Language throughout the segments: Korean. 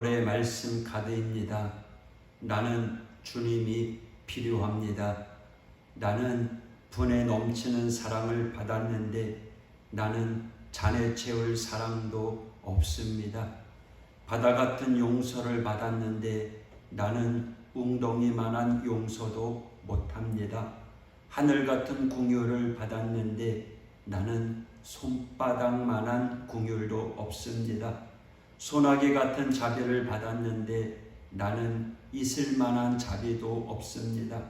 올해 말씀 카드입니다. 나는 주님이 필요합니다. 나는 분에 넘치는 사랑을 받았는데 나는 잔에 채울 사랑도 없습니다. 바다 같은 용서를 받았는데 나는 웅덩이만한 용서도 못합니다. 하늘 같은 긍휼을 받았는데 나는 손바닥만한 긍휼도 없습니다. 소나기 같은 자비를 받았는데 나는 있을만한 자비도 없습니다.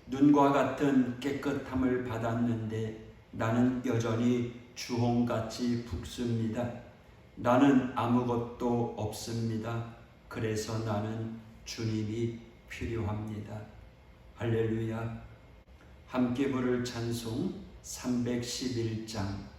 눈과 같은 깨끗함을 받았는데 나는 여전히 주홍같이 붉습니다. 나는 아무것도 없습니다. 그래서 나는 주님이 필요합니다. 할렐루야. 함께 부를 찬송 311장.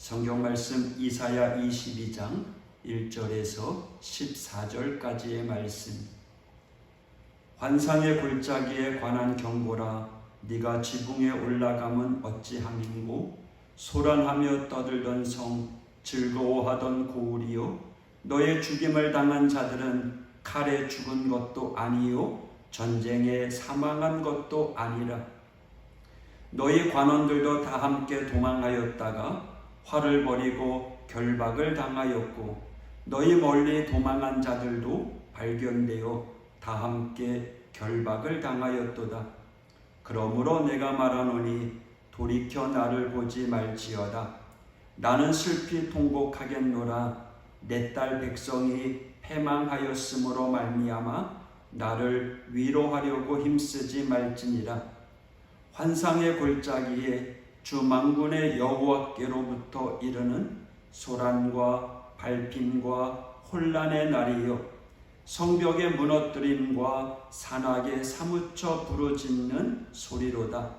성경 말씀 이사야 22장 1절에서 14절까지의 말씀. 환상의 골짜기에 관한 경고라. 네가 지붕에 올라가면 어찌함인고 소란하며 떠들던 성, 즐거워하던 고울이요, 너의 죽임을 당한 자들은 칼에 죽은 것도 아니요 전쟁에 사망한 것도 아니라. 너희 관원들도 다 함께 도망하였다가 활을 버리고 결박을 당하였고 너희 멀리 도망한 자들도 발견되어 다 함께 결박을 당하였도다. 그러므로 내가 말하노니 돌이켜 나를 보지 말지어다. 나는 슬피 통곡하겠노라. 내 딸 백성이 패망하였으므로 말미암아 나를 위로하려고 힘쓰지 말지니라. 환상의 골짜기에 주 만군의 여호와께로부터 이르는 소란과 발핀과 혼란의 날이요 성벽의 무너뜨림과 산악에 사무쳐 부르짖는 소리로다.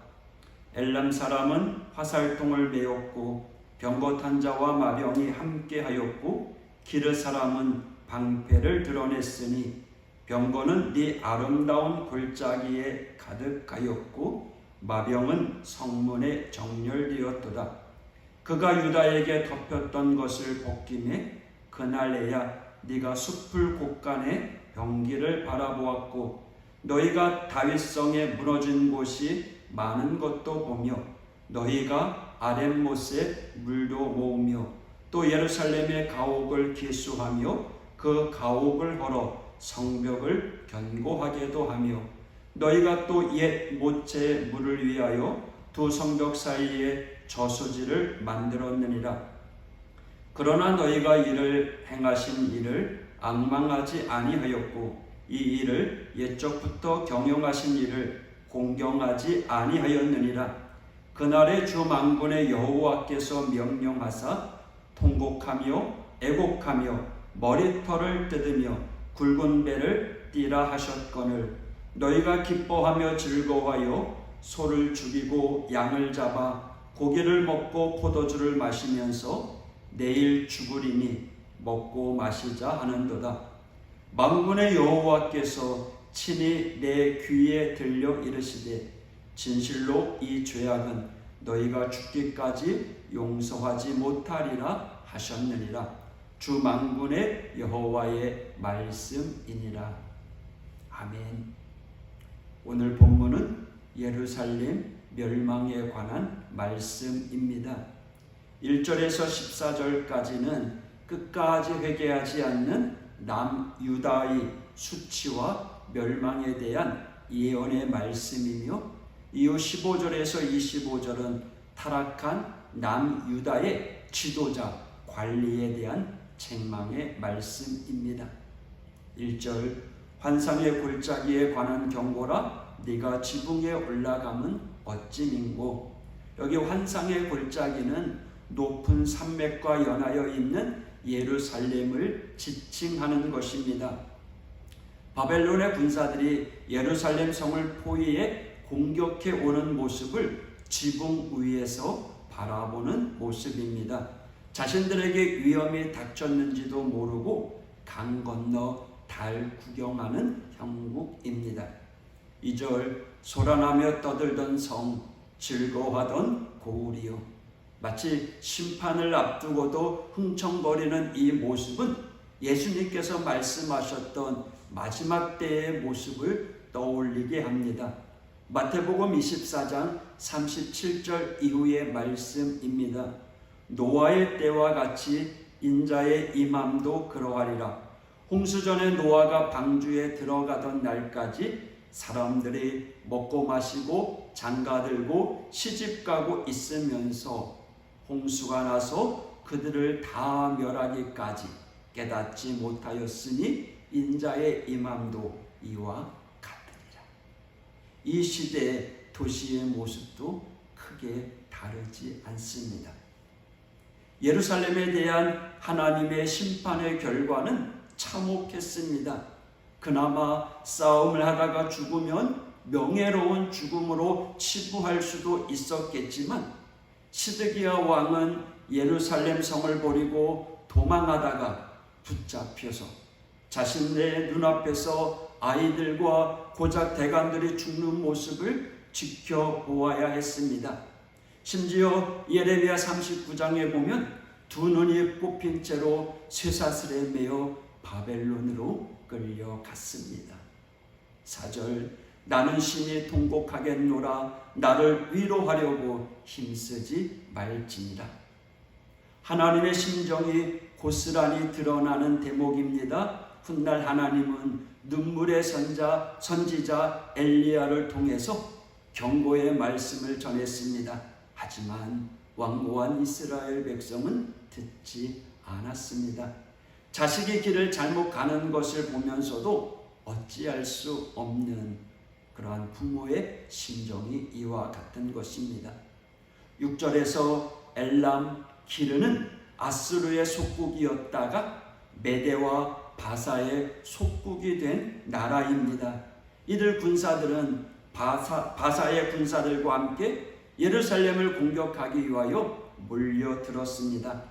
엘람 사람은 화살통을 메었고 병거탄 자와 마병이 함께하였고 기르 사람은 방패를 드러냈으니 병거는 네 아름다운 골짜기에 가득하였고 마병은 성문에 정렬되었도다. 그가 유다에게 덮였던 것을 벗김에 그날에야 네가 숲을 곳간에 병기를 바라보았고 너희가 다윗성에 무너진 곳이 많은 것도 보며 너희가 아랫못에 물도 모으며 또 예루살렘의 가옥을 기수하며 그 가옥을 헐어 성벽을 견고하게도 하며 너희가 또 옛 모체의 물을 위하여 두 성벽 사이에 저수지를 만들었느니라. 그러나 너희가 이를 행하신 일을 앙망하지 아니하였고 이 일을 옛적부터 경영하신 일을 공경하지 아니하였느니라. 그날에 주 만군의 여호와께서 명령하사 통곡하며 애곡하며 머리털을 뜯으며 굵은 배를 띠라 하셨거늘 너희가 기뻐하며 즐거워하여 소를 죽이고 양을 잡아 고기를 먹고 포도주를 마시면서 내일 죽으리니 먹고 마시자 하는도다. 만군의 여호와께서 친히 내 귀에 들려 이르시되 진실로 이 죄악은 너희가 죽기까지 용서하지 못하리라 하셨느니라. 주 만군의 여호와의 말씀이니라. 아멘. 오늘 본문은 예루살렘 멸망에 관한 말씀입니다. 1절에서 14절까지는 끝까지 회개하지 않는 남유다의 수치와 멸망에 대한 예언의 말씀이며 이후 15절에서 25절은 타락한 남유다의 지도자 관리에 대한 책망의 말씀입니다. 1절 환상의 골짜기에 관한 경고라. 네가 지붕에 올라가면 어찌 민고. 여기 환상의 골짜기는 높은 산맥과 연하여 있는 예루살렘을 지칭하는 것입니다. 바벨론의 군사들이 예루살렘 성을 포위해 공격해 오는 모습을 지붕 위에서 바라보는 모습입니다. 자신들에게 위험이 닥쳤는지도 모르고 강 건너 달 구경하는 형국입니다. 2절 소란하며 떠들던 성 즐거워하던 고울이요. 마치 심판을 앞두고도 흥청거리는 이 모습은 예수님께서 말씀하셨던 마지막 때의 모습을 떠올리게 합니다. 마태복음 24장 37절 이후의 말씀입니다. 노아의 때와 같이 인자의 임함도 그러하리라. 홍수전에 노아가 방주에 들어가던 날까지 사람들이 먹고 마시고 장가들고 시집가고 있으면서 홍수가 나서 그들을 다 멸하기까지 깨닫지 못하였으니 인자의 임함도 이와 같으리라. 이 시대의 도시의 모습도 크게 다르지 않습니다. 예루살렘에 대한 하나님의 심판의 결과는 참혹했습니다. 그나마 싸움을 하다가 죽으면 명예로운 죽음으로 치부할 수도 있었겠지만 시드기야 왕은 예루살렘 성을 버리고 도망하다가 붙잡혀서 자신의 눈앞에서 아이들과 고작 대간들이 죽는 모습을 지켜보아야 했습니다. 심지어 예레미야 39장에 보면 두 눈이 뽑힌 채로 쇠사슬에 매어 바벨론으로 끌려갔습니다. 4절 나는 심히 통곡하겠노라. 나를 위로하려고 힘쓰지 말지니라. 하나님의 심정이 고스란히 드러나는 대목입니다. 훗날 하나님은 눈물의 선지자 엘리야를 통해서 경고의 말씀을 전했습니다. 하지만 완고한 이스라엘 백성은 듣지 않았습니다. 자식이 길을 잘못 가는 것을 보면서도 어찌할 수 없는 그러한 부모의 심정이 이와 같은 것입니다. 6절에서 엘람 기르는 아수르의 속국이었다가 메대와 바사의 속국이 된 나라입니다. 이들 군사들은 바사의 군사들과 함께 예루살렘을 공격하기 위하여 몰려들었습니다.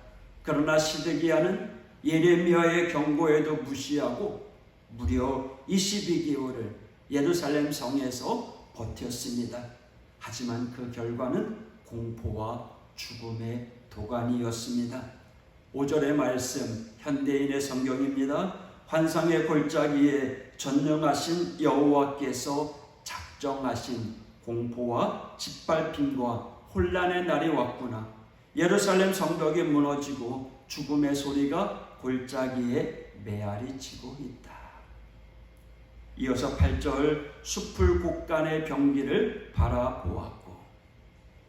그러나 시드기야는 예레미야의 경고에도 무시하고 무려 22개월을 예루살렘 성에서 버텼습니다. 하지만 그 결과는 공포와 죽음의 도가니였습니다. 5절의 말씀, 현대인의 성경입니다. 환상의 골짜기에 전능하신 여호와께서 작정하신 공포와 짓밟힘과 혼란의 날이 왔구나. 예루살렘 성벽이 무너지고 죽음의 소리가 골짜기에 메아리 치고 있다. 이어서 8절, 숲을 곳간의 병기를 바라보았고,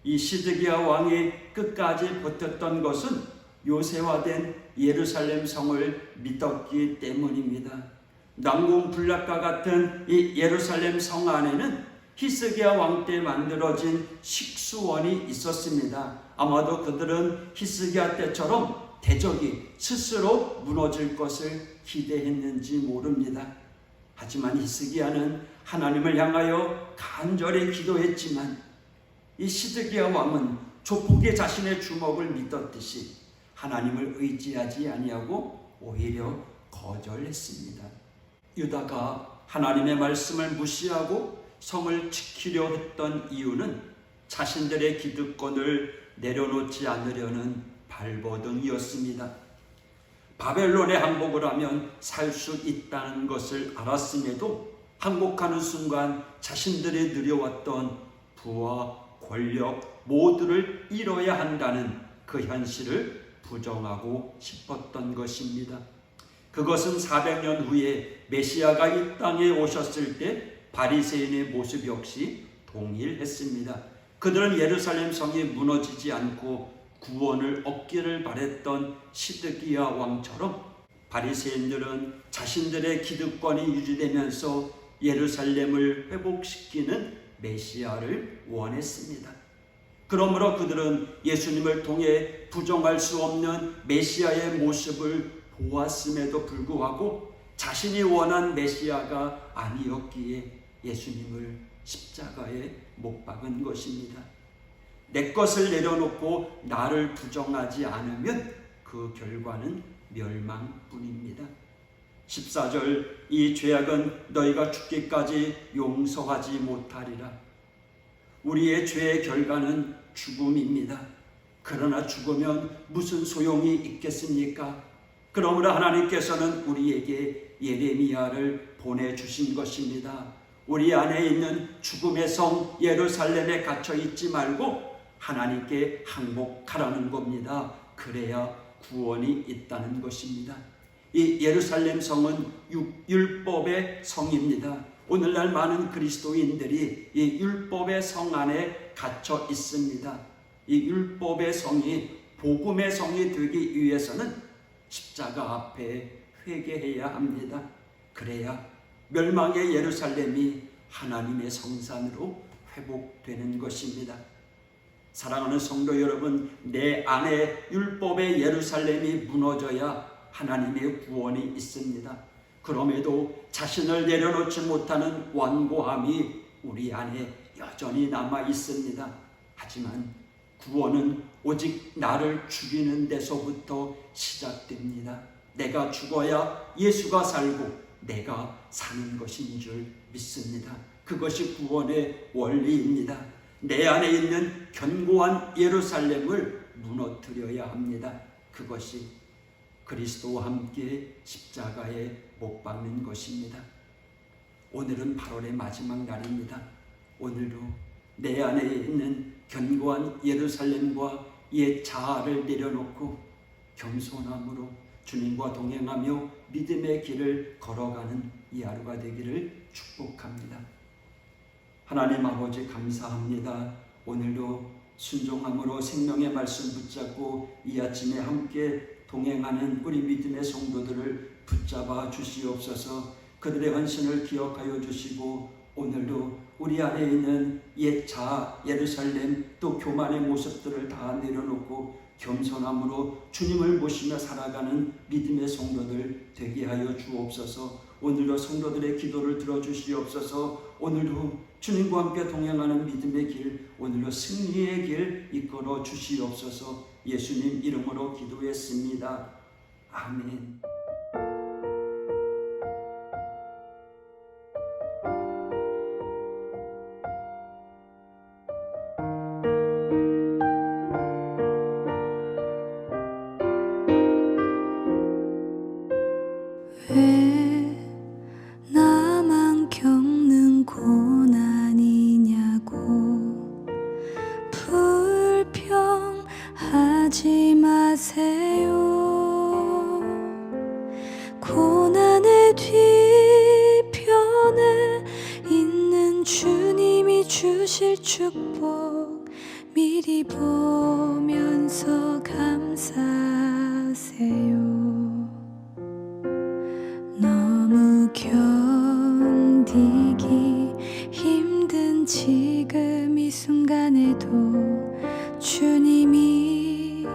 이 시드기야 왕이 끝까지 버텼던 것은 요새화된 예루살렘 성을 믿었기 때문입니다. 난공불락과 같은 이 예루살렘 성 안에는 히스기야 왕 때 만들어진 식수원이 있었습니다. 아마도 그들은 히스기야 때처럼 대적이 스스로 무너질 것을 기대했는지 모릅니다. 하지만 히스기야는 하나님을 향하여 간절히 기도했지만 이 시드기야 왕은 조폭의 자신의 주먹을 믿었듯이 하나님을 의지하지 아니하고 오히려 거절했습니다. 유다가 하나님의 말씀을 무시하고 성을 지키려 했던 이유는 자신들의 기득권을 내려놓지 않으려는 발버둥이었습니다. 바벨론에 항복을 하면 살 수 있다는 것을 알았음에도 항복하는 순간 자신들이 누려왔던 부와 권력 모두를 잃어야 한다는 그 현실을 부정하고 싶었던 것입니다. 그것은 400년 후에 메시아가 이 땅에 오셨을 때 바리새인의 모습 역시 동일했습니다. 그들은 예루살렘 성이 무너지지 않고 구원을 얻기를 바랬던 시드기야 왕처럼 바리새인들은 자신들의 기득권이 유지되면서 예루살렘을 회복시키는 메시아를 원했습니다. 그러므로 그들은 예수님을 통해 부정할 수 없는 메시아의 모습을 보았음에도 불구하고 자신이 원한 메시아가 아니었기에 예수님을 십자가에 못 박은 것입니다. 내 것을 내려놓고 나를 부정하지 않으면 그 결과는 멸망뿐입니다. 14절, 이 죄악은 너희가 죽기까지 용서하지 못하리라. 우리의 죄의 결과는 죽음입니다. 그러나 죽으면 무슨 소용이 있겠습니까? 그러므로 하나님께서는 우리에게 예레미야를 보내주신 것입니다. 우리 안에 있는 죽음의 성 예루살렘에 갇혀 있지 말고 하나님께 항복하라는 겁니다. 그래야 구원이 있다는 것입니다. 이 예루살렘 성은 율법의 성입니다. 오늘날 많은 그리스도인들이 이 율법의 성 안에 갇혀 있습니다. 이 율법의 성이 복음의 성이 되기 위해서는 십자가 앞에 회개해야 합니다. 그래야 멸망의 예루살렘이 하나님의 성산으로 회복되는 것입니다. 사랑하는 성도 여러분, 내 안에 율법의 예루살렘이 무너져야 하나님의 구원이 있습니다. 그럼에도 자신을 내려놓지 못하는 완고함이 우리 안에 여전히 남아 있습니다. 하지만 구원은 오직 나를 죽이는 데서부터 시작됩니다. 내가 죽어야 예수가 살고 내가 사는 것인 줄 믿습니다. 그것이 구원의 원리입니다. 내 안에 있는 견고한 예루살렘을 무너뜨려야 합니다. 그것이 그리스도와 함께 십자가에 못 박는 것입니다. 오늘은 8월의 마지막 날입니다. 오늘도 내 안에 있는 견고한 예루살렘과 옛 자아를 내려놓고 겸손함으로 주님과 동행하며 믿음의 길을 걸어가는 이 하루가 되기를 축복합니다. 하나님 아버지 감사합니다. 오늘도 순종함으로 생명의 말씀 붙잡고 이 아침에 함께 동행하는 우리 믿음의 성도들을 붙잡아 주시옵소서. 그들의 헌신을 기억하여 주시고 오늘도 우리 안에 있는 옛 자아, 예루살렘 또 교만의 모습들을 다 내려놓고 겸손함으로 주님을 모시며 살아가는 믿음의 성도들 되게 하여 주옵소서. 오늘도 성도들의 기도를 들어주시옵소서. 오늘도 주님과 함께 동행하는 믿음의 길, 오늘도 승리의 길 이끌어 주시옵소서. 예수님 이름으로 기도했습니다. 아멘. 왜 나만 겪는 고난이냐고 불평하지 마세요. 고난의 뒤편에 있는 주님이 주실 축복 미리 보면서 감사하세요. 너무 견디기 힘든 지금 이 순간에도 주님이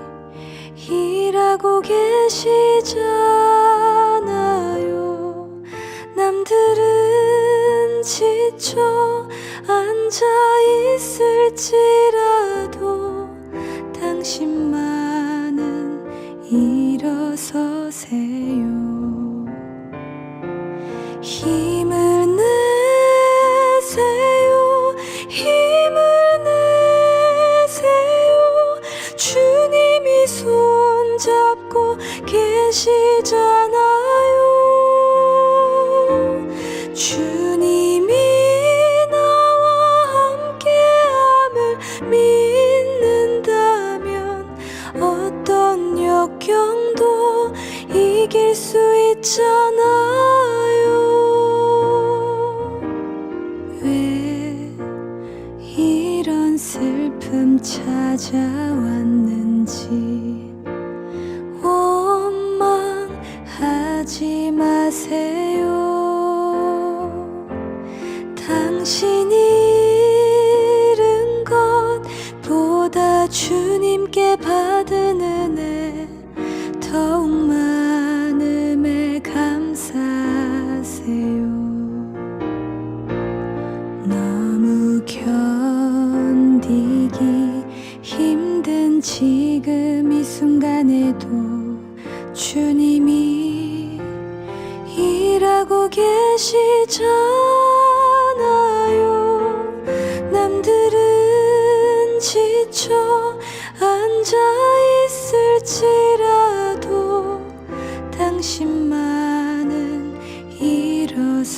일하고 계시잖아요. 남들은 지쳐 앉아 있을지라도 당신만은 일어서세요. 힘을 내세요. 힘을 내세요. 주님이 손잡고 계시잖아요. 주님이 나와 함께함을 믿는다면 어떤 역경도 이길 수 있잖아요. 왜 이런 슬픔 찾아왔는지 원망하지 마세요. 당신이 잃은 것보다 주님께 받은 은혜 더욱 많음에 감사하세요. 너무 견디기 힘든 지금 이 순간에도 주님이 일하고 계시잖아요. 남들은 지쳐 앉아 있을지라도 당신만은 일어서세요.